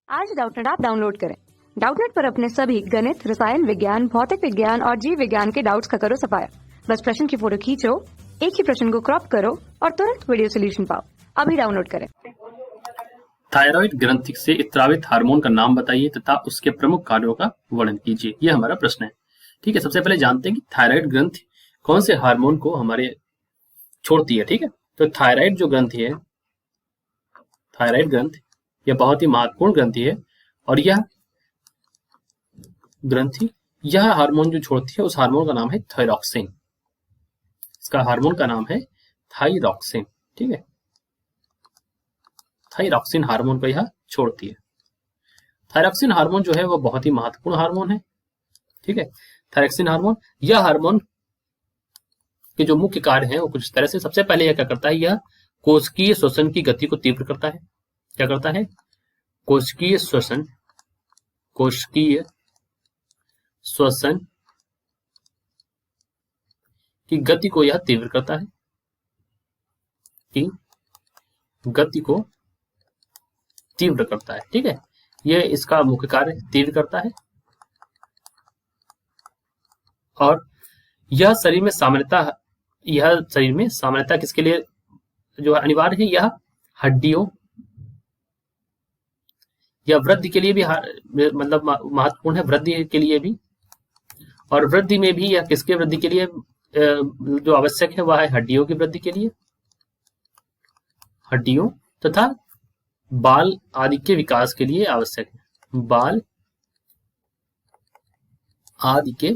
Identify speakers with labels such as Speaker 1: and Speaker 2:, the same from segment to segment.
Speaker 1: आज Doubtnut app download करें। Doubtnut पर अपने सभी गणित, रसायन विज्ञान, भौतिक विज्ञान और जीव विज्ञान के डाउट्स का करो सफाया। बस प्रश्न की फोटो खींचो, एक ही प्रश्न को क्रॉप करो और तुरंत वीडियो सोल्यूशन पाओ। अभी डाउनलोड करें।
Speaker 2: थायराइड ग्रंथि से स्रावित हार्मोन का नाम बताइए तथा उसके प्रमुख कार्यों का वर्णन कीजिए। यह हमारा प्रश्न है। ठीक है, सबसे पहले जानते हैं कि थायराइड ग्रंथि कौन से हार्मोन को हमारे छोड़ती है। ठीक है, तो थायराइड जो ग्रंथि है, थायराइड ग्रंथि यह बहुत ही महत्वपूर्ण ग्रंथि है और यह ग्रंथि यह हार्मोन जो छोड़ती है उस हार्मोन का नाम है थायरॉक्सिन। इसका हार्मोन का नाम है थायरॉक्सिन। ठीक है, थायरॉक्सिन हार्मोन को यह छोड़ती है। थायरॉक्सिन हार्मोन जो है वह बहुत ही महत्वपूर्ण हार्मोन है। ठीक है, थायरॉक्सिन हार्मोन, यह हार्मोन के जो मुख्य कार्य हैं वो कुछ तरह से, सबसे पहले यह क्या करता है, यह कोशिकीय श्वसन की गति को तीव्र करता है। क्या करता है? कोशिकीय श्वसन की गति को यह तीव्र करता है, कि गति को तीव्र करता है। ठीक है, यह इसका मुख्य कार्य तीव्र करता है और यह शरीर में सामान्यता किसके लिए जो अनिवार्य है, यह हड्डियों या वृद्धि के लिए भी मतलब महत्वपूर्ण है, वृद्धि के लिए भी। और वृद्धि में भी यह किसके वृद्धि के लिए जो आवश्यक है वह है हड्डियों की वृद्धि के लिए, हड्डियों तथा बाल आदि के विकास के लिए आवश्यक है, बाल आदि के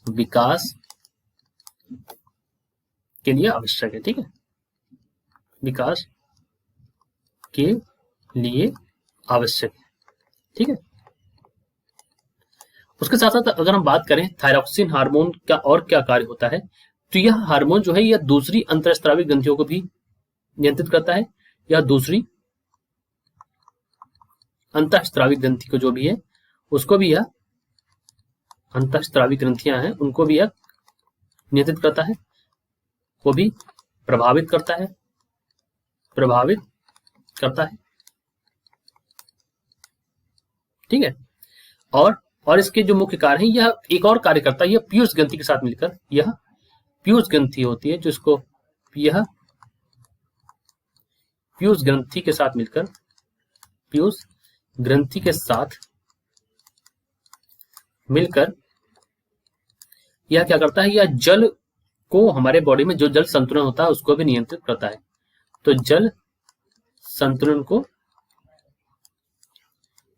Speaker 2: विकास के लिए आवश्यक है। ठीक है, विकास के लिए आवश्यक है। ठीक है, उसके साथ साथ अगर हम बात करें थायरॉक्सिन हार्मोन का और क्या कार्य होता है, तो यह हार्मोन जो है यह दूसरी अंतःस्रावी ग्रंथियों को भी नियंत्रित करता है। यह दूसरी अंतःस्रावी ग्रंथि को जो भी है उसको भी, यह अंतःस्रावी ग्रंथियां हैं उनको भी यह नियंत्रित करता है, को भी प्रभावित करता है। ठीक है, और इसके जो मुख्य कार्य है, यह एक और कार्य करता है, यह पीयूष ग्रंथि के साथ मिलकर, यह पीयूष ग्रंथि होती है जिसको यह पीयूष ग्रंथि के साथ मिलकर, पीयूष ग्रंथि के साथ मिलकर यह क्या करता है, यह जल को, हमारे बॉडी में जो जल संतुलन होता है उसको भी नियंत्रित करता है। तो जल संतुलन को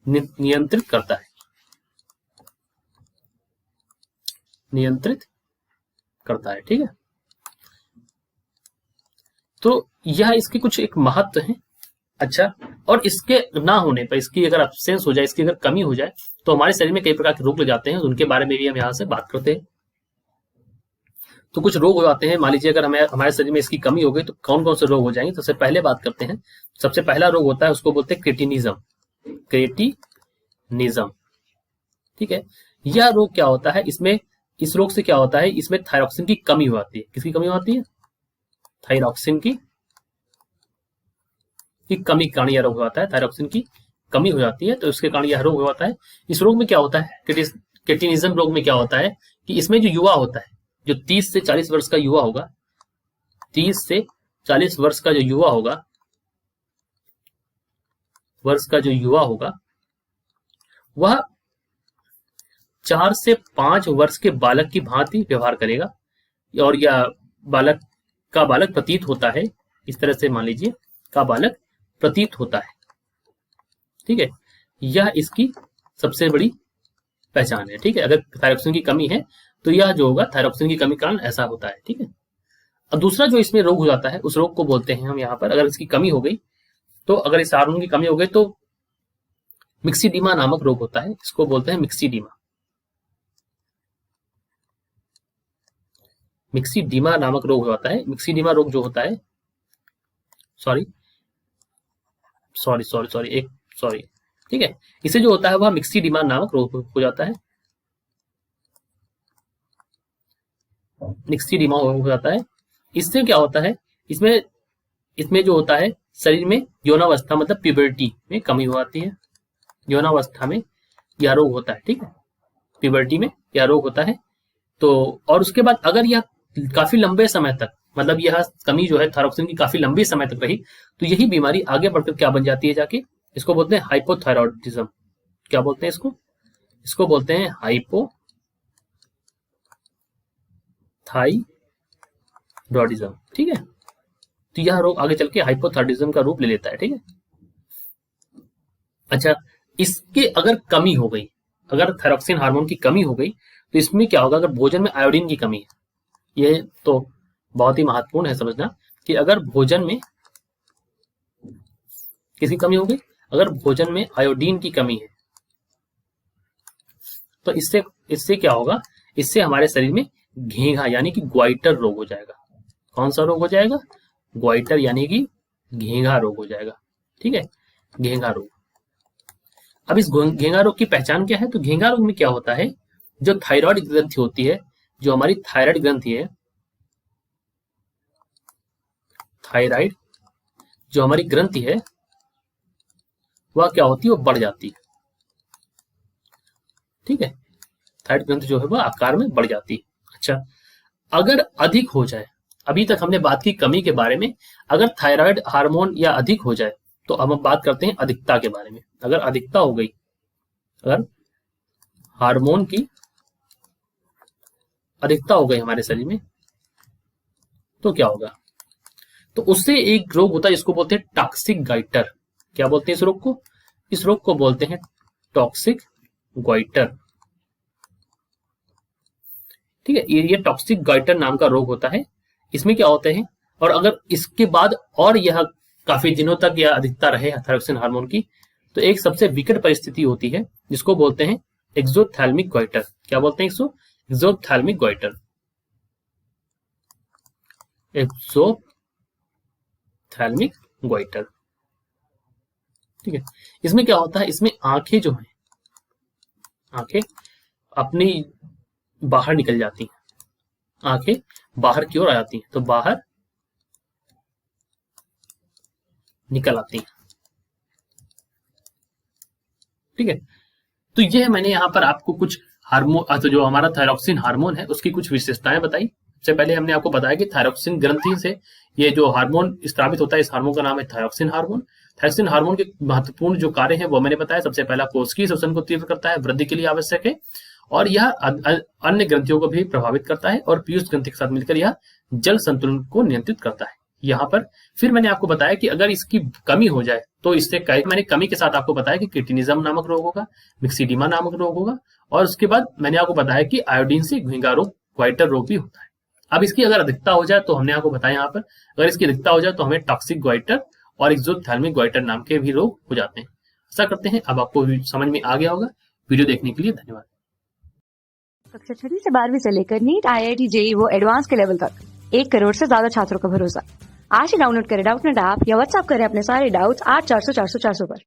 Speaker 2: नियंत्रित करता है, ठीक है। तो यह इसके कुछ एक महत्व है। अच्छा, और इसके ना होने पर, इसकी अगर एब्सेंस हो जाए, इसकी अगर कमी हो जाए, तो हमारे शरीर में कई प्रकार के रोग लग जाते हैं, उनके बारे में भी हम यहाँ से बात करते हैं। तो कुछ रोग हो जाते हैं, मान लीजिए अगर हमारे शरीर में इसकी कमी हो गई तो कौन कौन से रोग हो जाएंगे। तो सबसे पहले बात करते हैं, सबसे पहला रोग होता है उसको बोलते हैं क्रेटिनिज्म। ठीक है, यह रोग क्या होता है, इस रोग से क्या होता है, इसमें थायरॉक्सिन की कमी हो जाती है। किसकी कमी होती है? थायरॉक्सिन की कमी के कारण यह रोग होता है, थायरॉक्सिन की कमी हो जाती है तो इसके कारण यह रोग होता है। इस रोग में क्या होता है, क्रेटिनिज्म रोग में क्या होता है कि इसमें जो युवा होता है, जो 30 से 40 वर्ष का युवा होगा, 30 से 40 वर्ष का जो युवा होगा, वह 4 से 5 वर्ष के बालक की भांति व्यवहार करेगा और यह बालक प्रतीत होता है, इस तरह से मान लीजिए का बालक प्रतीत होता है। ठीक है, यह इसकी सबसे बड़ी पहचान है। ठीक है, अगर थायरॉक्सिन की कमी है तो यह जो होगा थायरॉक्सिन की कमी के कारण ऐसा होता है। ठीक है, और दूसरा जो इसमें रोग हो जाता है उस रोग को बोलते हैं हम यहाँ पर, अगर इसकी कमी हो गई तो, अगर इस हार्मोन की कमी हो गई तो मिक्सीडीमा नामक रोग होता है, इसको बोलते हैं मिक्सीडीमा नामक रोग हो जाता है। मिक्सीडीमा रोग जो होता है, सॉरी, ठीक है, इसे जो होता है वह मिक्सीडीमा नामक रोग हो जाता है, मिक्सीडीमा हो जाता है। इससे क्या होता है, इसमें जो होता है शरीर में यौनावस्था मतलब प्यूबर्टी में कमी हो आती है। यौनावस्था में यह रोग होता है, ठीक है, प्यूबर्टी में यह रोग होता है। तो और उसके बाद अगर यह काफी लंबे समय तक, मतलब यह कमी जो है थायरॉक्सिन की काफी लंबी समय तक रही, तो यही बीमारी आगे बढ़कर क्या बन जाती है जाके, इसको बोलते हैं हाइपोथायरॉयडिज्म। क्या बोलते हैं इसको? इसको बोलते हैं हाइपोथायरॉयडिज्म, ठीक है। तो यह रोग आगे चल के हाइपोथायरॉयडिज्म का रूप ले लेता है, ठीक है। अच्छा, इसके अगर कमी हो गई, अगर थायरॉक्सिन हार्मोन की कमी हो गई, तो इसमें क्या होगा? अगर भोजन में आयोडीन की कमी है, ये तो बहुत ही महत्वपूर्ण है समझना कि अगर भोजन में किसकी कमी हो गई, अगर भोजन में आयोडीन की कमी है, तो इससे क्या होगा? इससे हमारे शरीर में घेंघा यानी कि ग्वाइटर रोग हो जाएगा। कौन सा रोग हो जाएगा? ग्वाइटर यानी कि घेंघा रोग हो जाएगा, ठीक है, घेंघा रोग। अब इस घेंघा रोग की पहचान क्या है? तो घेंघा रोग में क्या होता है, जो थायराइड ग्रंथि होती है, जो हमारी थायराइड ग्रंथि है, थायराइड जो हमारी ग्रंथि है वह क्या होती है? वो बढ़ जाती है, ठीक है, थायराइड ग्रंथि जो है वह आकार में बढ़ जाती है। अच्छा, अगर अधिक हो जाए, अभी तक हमने बात की कमी के बारे में, अगर थायराइड हार्मोन या अधिक हो जाए तो अब हम बात करते हैं अधिकता के बारे में। अगर अधिकता हो गई, अगर हार्मोन की अधिकता हो गई हमारे शरीर में, तो क्या होगा? तो उससे एक रोग होता है जिसको बोलते हैं टॉक्सिक गाइटर। क्या बोलते हैं इस रोग को? इस रोग को बोलते हैं टॉक्सिक गाइटर, ठीक है। ये टॉक्सिक गाइटर नाम का रोग होता है। इसमें क्या होता है, और अगर इसके बाद और यह काफी दिनों तक यह अधिकता रहे थायरॉक्सिन हार्मोन की, तो एक सबसे विकट परिस्थिति होती है जिसको बोलते हैं एक्सोथैल्मिक गाइटर। क्या बोलते हैं इसको? एक्सोथैल्मिक गाइटर, एक्सोथैल्मिक गाइटर, ठीक है। इसमें क्या होता है? इसमें आंखें जो हैं, आंखें अपनी बाहर निकल जाती हैं, आंखें बाहर की ओर आ जाती हैं, तो बाहर निकल आती हैं, ठीक है। तो यह मैंने यहाँ पर आपको कुछ हार्मोन, तो जो हमारा थायरॉक्सिन हार्मोन है उसकी कुछ विशेषताएं बताई। सबसे पहले हमने आपको बताया कि थायरॉक्सिन ग्रंथि से ये जो हार्मोन स्रावित होता है, इस हार्मोन का नाम है थायरॉक्सिन हार्मोन। थायरॉक्सिन हार्मोन के महत्वपूर्ण जो कार्य है वो मैंने बताया। सबसे पहला कोशिकीय श्वसन को तीव्र करता है, वृद्धि के लिए आवश्यक है, और यह अन्य ग्रंथियों को भी प्रभावित करता है, और पीयूष ग्रंथि के साथ मिलकर यह जल संतुलन को नियंत्रित करता है। यहाँ पर फिर मैंने आपको बताया कि अगर इसकी कमी हो जाए तो इससे मैंने कमी के साथ आपको बताया कि क्रिटिनिज्म नामक रोग होगा, मिक्सिडीमा नामक रोग होगा, और उसके बाद मैंने आपको बताया कि आयोडीन से घेंघा रोग, ग्वाइटर रोग भी होता है। अब इसकी अगर अधिकता हो जाए तो हमने आपको बताया यहाँ पर, अगर इसकी अधिकता हो जाए तो हमें टॉक्सिक ग्वाइटर और एक्सोथैल्मिक ग्वाइटर नाम के भी रोग हो जाते हैं। ऐसा करते हैं, अब आपको समझ में आ गया होगा। वीडियो देखने के लिए धन्यवाद।
Speaker 1: कक्षा 6 से 12वीं से लेकर नीट, IIT, JEE वो एडवांस के लेवल तक 1 करोड़ से ज्यादा छात्रों का भरोसा। आज ही डाउनलोड करें डाउटनेट ऐप या व्हाट्सएप करें अपने सारे डाउट्स 8400 400 400 पर।